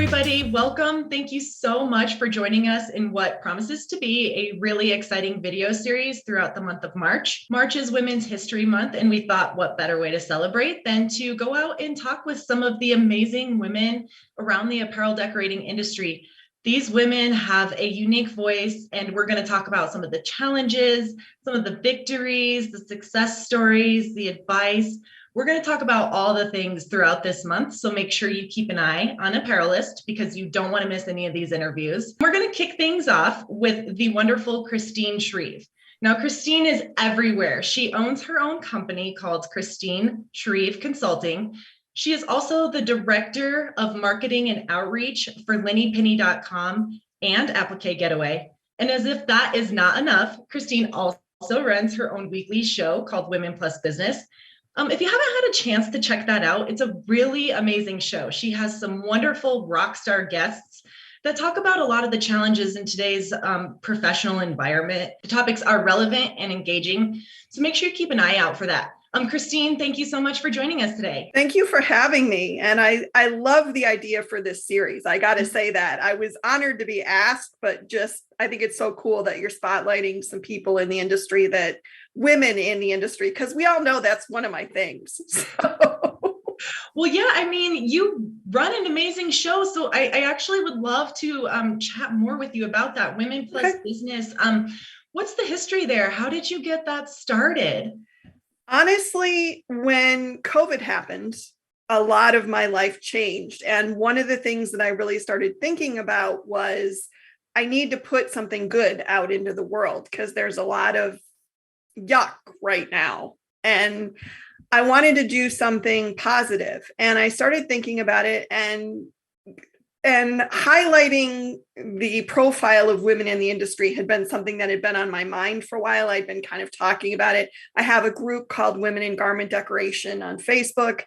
everybody. Welcome. Thank you so much for joining us in what promises to be a really exciting video series throughout the month of March. March is Women's History Month, and we thought what better way to celebrate than to go out and talk with some of the amazing women around the apparel decorating industry. These women have a unique voice, and we're going to talk about some of the challenges, some of the victories, the success stories, the advice. We're going to talk about all the things throughout this month, so make sure you keep an eye on Apparelist because you don't want to miss any of these interviews. We're going to kick things off with the wonderful Kristine Shreve. Now, Kristine is everywhere. She owns her own company called Kristine Shreve Consulting. She is also the Director of Marketing and Outreach for LennyPenny.com and Applique Getaway. And as if that is not enough, Kristine also runs her own weekly show called Women Plus Business. If you haven't had a chance to check that out, it's a really amazing show. She has some wonderful rock star guests that talk about a lot of the challenges in today's professional environment. The topics are relevant and engaging, so make sure you keep an eye out for that. Kristine, thank you so much for joining us today. Thank you for having me. And I love the idea for this series. I got to say that. I was honored to be asked, but I think it's so cool that you're spotlighting some people in the industry, women in the industry, because we all know that's one of my things. Well, yeah, I mean, you run an amazing show. So I actually would love to chat more with you about that Women Plus Business. What's the history there? How did you get that started? Honestly, when COVID happened, a lot of my life changed. And one of the things that I really started thinking about was I need to put something good out into the world because there's a lot of yuck right now. And I wanted to do something positive. And I started thinking about it and highlighting the profile of women in the industry had been something that had been on my mind for a while. I'd been kind of talking about it. I have a group called Women in Garment Decoration on Facebook.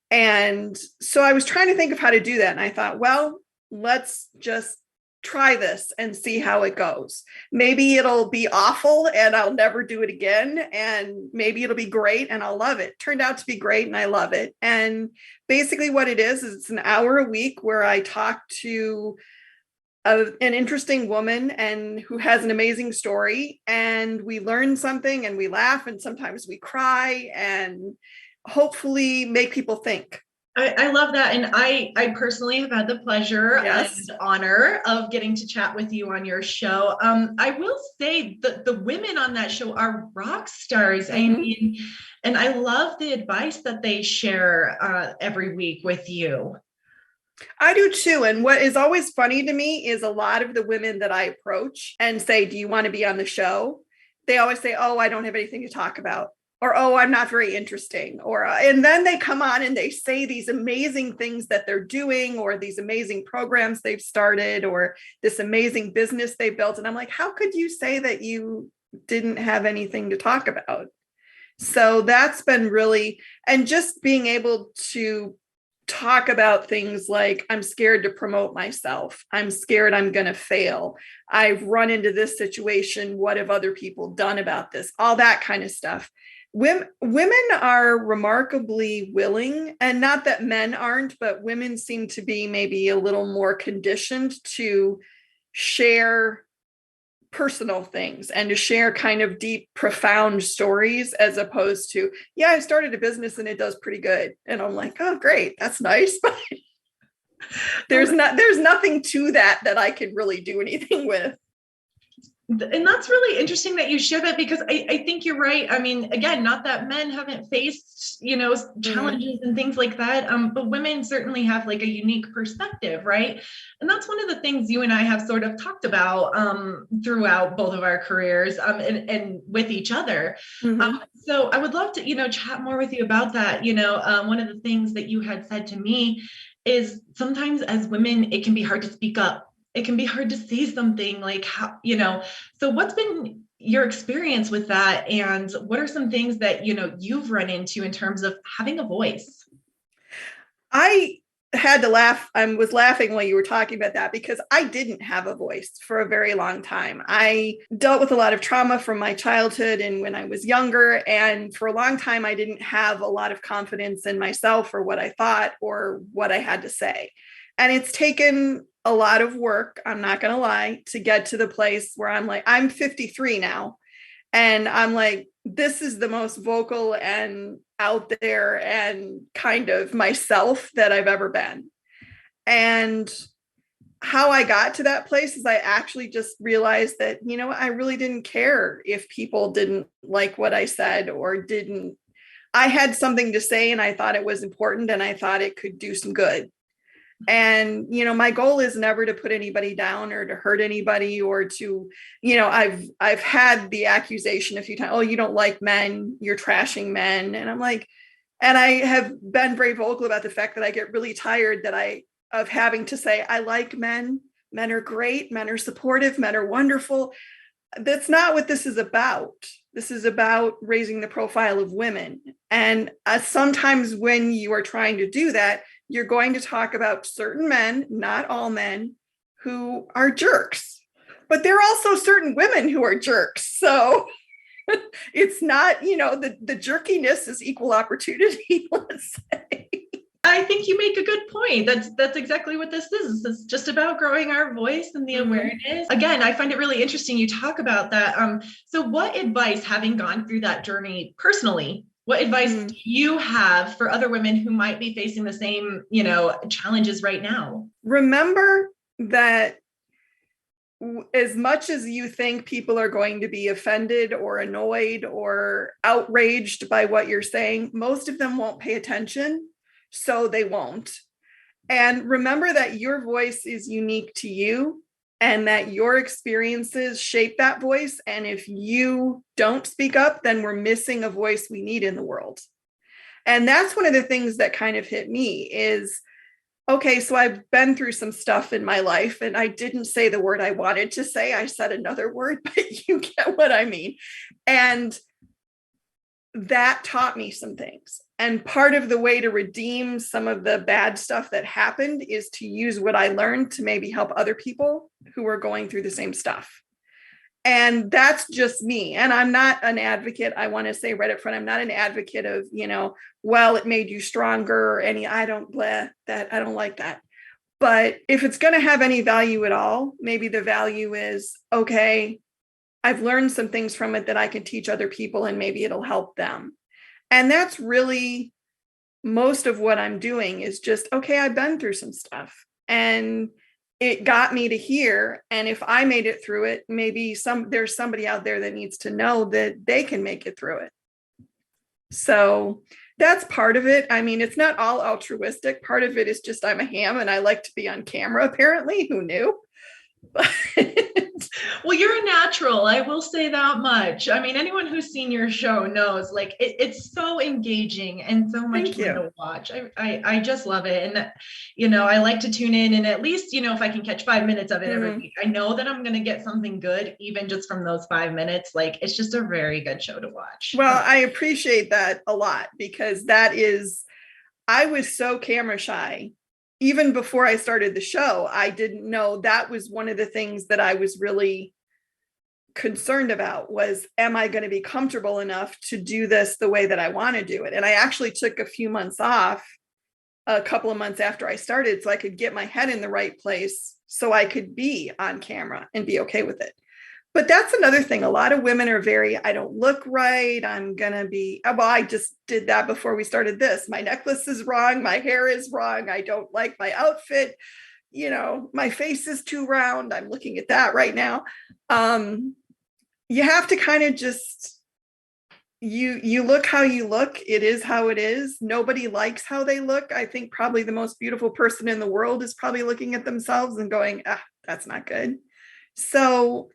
And so I was trying to think of how to do that. And I thought, well, let's just try this and see how it goes. Maybe it'll be awful and I'll never do it again. And maybe it'll be great and I'll love it. Turned out to be great and I love it. And basically what it is it's an hour a week where I talk to an interesting woman and who has an amazing story. And we learn something and we laugh and sometimes we cry and hopefully make people think. I love that. And I personally have had the pleasure and honor of getting to chat with you on your show. I will say that the women on that show are rock stars. Mm-hmm. I mean, and I love the advice that they share every week with you. I do too. And what is always funny to me is a lot of the women that I approach and say, do you want to be on the show? They always say, oh, I don't have anything to talk about. Or, oh, I'm not very interesting. And then they come on and they say these amazing things that they're doing, or these amazing programs they've started, or this amazing business they built. And I'm like, how could you say that you didn't have anything to talk about? So that's been really, and just being able to talk about things like, I'm scared to promote myself. I'm scared I'm going to fail. I've run into this situation. What have other people done about this? All that kind of stuff. Women are remarkably willing, and not that men aren't, but women seem to be maybe a little more conditioned to share personal things and to share kind of deep, profound stories, as opposed to, yeah, I started a business and it does pretty good. And I'm like, oh, great. That's nice. But there's nothing to that I can really do anything with. And that's really interesting that you share that, because I think you're right. I mean, again, not that men haven't faced, challenges and things like that, but women certainly have like a unique perspective, right? And that's one of the things you and I have sort of talked about throughout both of our careers and with each other. Mm-hmm. So I would love to, chat more with you about that. One of the things that you had said to me is sometimes as women, it can be hard to speak up. It can be hard to say something like, how, so what's been your experience with that? And what are some things that, you've run into in terms of having a voice? I had to laugh. I was laughing while you were talking about that because I didn't have a voice for a very long time. I dealt with a lot of trauma from my childhood and when I was younger. And for a long time, I didn't have a lot of confidence in myself or what I thought or what I had to say. And it's taken a lot of work, I'm not going to lie, to get to the place where I'm like, I'm 53 now. And I'm like, this is the most vocal and out there and kind of myself that I've ever been. And how I got to that place is I actually just realized that, you know, I really didn't care if people didn't like what I said or didn't. I had something to say and I thought it was important and I thought it could do some good. And, you know, my goal is never to put anybody down or to hurt anybody or to, you know, I've had the accusation a few times, oh, you don't like men, you're trashing men. And I'm like, and I have been very vocal about the fact that I get really tired of having to say, I like men. Men are great. Men are supportive. Men are wonderful. That's not what this is about. This is about raising the profile of women. And sometimes when you are trying to do that, you're going to talk about certain men, not all men, who are jerks. But there are also certain women who are jerks. So it's not, you know, the jerkiness is equal opportunity, let's say. I think you make a good point. That's exactly what this is. It's just about growing our voice and the awareness. Again, I find it really interesting you talk about that. So what advice, having gone through that journey personally, what advice do you have for other women who might be facing the same, you know, challenges right now? Remember that as much as you think people are going to be offended or annoyed or outraged by what you're saying, most of them won't pay attention. So they won't. And remember that your voice is unique to you and that your experiences shape that voice. And if you don't speak up, then we're missing a voice we need in the world. And that's one of the things that kind of hit me is, okay, so I've been through some stuff in my life and I didn't say the word I wanted to say. I said another word, but you get what I mean. And that taught me some things. And part of the way to redeem some of the bad stuff that happened is to use what I learned to maybe help other people who are going through the same stuff. And that's just me. And I'm not an advocate. I want to say right up front, I'm not an advocate of, you know, well, it made you stronger or any, I don't like that. But if it's going to have any value at all, maybe the value is, okay, I've learned some things from it that I can teach other people and maybe it'll help them. And that's really most of what I'm doing is just, okay, I've been through some stuff and it got me to here. And if I made it through it, maybe there's somebody out there that needs to know that they can make it through it. So that's part of it. I mean, it's not all altruistic. Part of it is just I'm a ham and I like to be on camera, apparently. Who knew? But well, you're a natural. I will say that much. I mean, anyone who's seen your show knows, like, it's so engaging and so much fun to watch. I just love it. And, you know, I like to tune in and at least, you know, if I can catch 5 minutes of it every week, I know that I'm going to get something good, even just from those 5 minutes. Like, it's just a very good show to watch. Well, I appreciate that a lot because I was so camera shy. Even before I started the show, I didn't know that was one of the things that I was really concerned about was, am I going to be comfortable enough to do this the way that I want to do it? And I actually took a few months off, a couple of months after I started, so I could get my head in the right place so I could be on camera and be okay with it. But that's another thing. A lot of women are I don't look right. I'm going to be, well, I just did that before we started this. My necklace is wrong. My hair is wrong. I don't like my outfit. You know, my face is too round. I'm looking at that right now. You have to kind of just, you look how you look. It is how it is. Nobody likes how they look. I think probably the most beautiful person in the world is probably looking at themselves and going, that's not good. So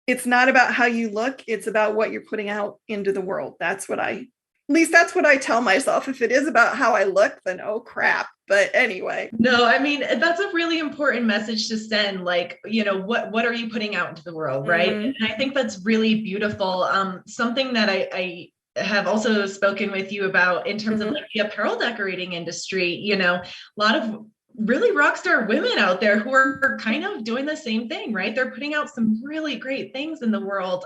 it's not about how you look. It's about what you're putting out into the world. That's what at least that's what I tell myself. If it is about how I look, then oh crap. But anyway. No, I mean, that's a really important message to send. Like, you know, what are you putting out into the world? Right. And I think that's really beautiful. Something that I have also spoken with you about in terms of like the apparel decorating industry, you know, a lot of really rock star women out there who are kind of doing the same thing, right? They're putting out some really great things in the world.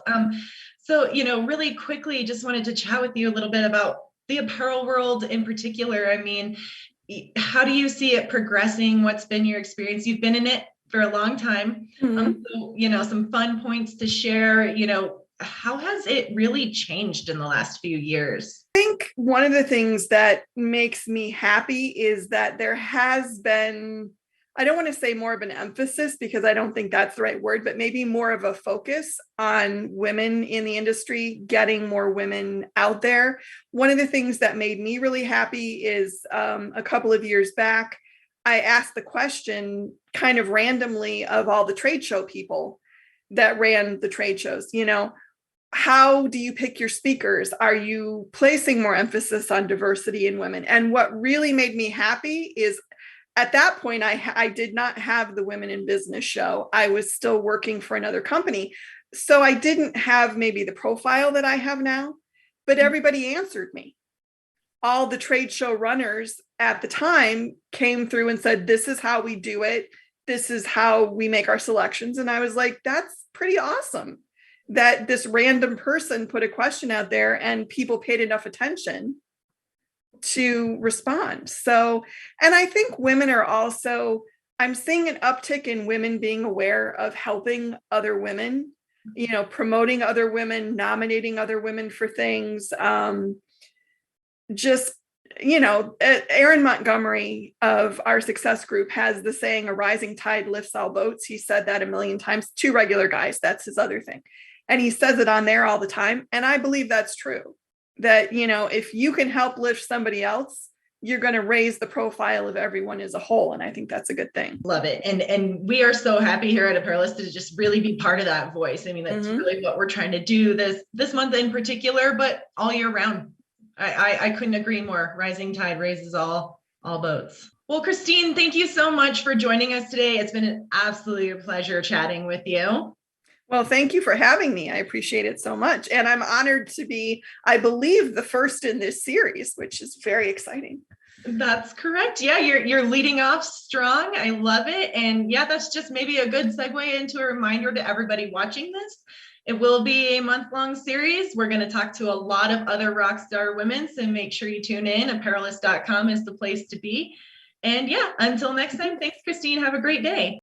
So, you know, really quickly, just wanted to chat with you a little bit about the apparel world in particular. I mean, how do you see it progressing? What's been your experience? You've been in it for a long time. So, some fun points to share, how has it really changed in the last few years? I think one of the things that makes me happy is that there has been, I don't want to say more of an emphasis because I don't think that's the right word, but maybe more of a focus on women in the industry, getting more women out there. One of the things that made me really happy is a couple of years back, I asked the question kind of randomly of all the trade show people that ran the trade shows, how do you pick your speakers? Are you placing more emphasis on diversity in women? And what really made me happy is at that point, I did not have the Women in Business show. I was still working for another company. So I didn't have maybe the profile that I have now, but everybody answered me. All the trade show runners at the time came through and said, this is how we do it. This is how we make our selections. And I was like, that's pretty awesome that this random person put a question out there and people paid enough attention to respond. So, and I think women are also, I'm seeing an uptick in women being aware of helping other women, promoting other women, nominating other women for things. Aaron Montgomery of our success group has the saying, a rising tide lifts all boats. He said that a million times. 2 regular guys, that's his other thing. And he says it on there all the time. And I believe that's true. That, if you can help lift somebody else, you're going to raise the profile of everyone as a whole. And I think that's a good thing. Love it. And we are so happy here at Apparelist to just really be part of that voice. I mean, that's really what we're trying to do this month in particular, but all year round. I couldn't agree more. Rising tide raises all boats. Well, Kristine, thank you so much for joining us today. It's been an absolute pleasure chatting with you. Well, thank you for having me. I appreciate it so much. And I'm honored to be, I believe, the first in this series, which is very exciting. That's correct. Yeah, you're leading off strong. I love it. And yeah, that's just maybe a good segue into a reminder to everybody watching this. It will be a month-long series. We're going to talk to a lot of other rock star women, so make sure you tune in. Apparelist.com is the place to be. And yeah, until next time, thanks, Kristine. Have a great day.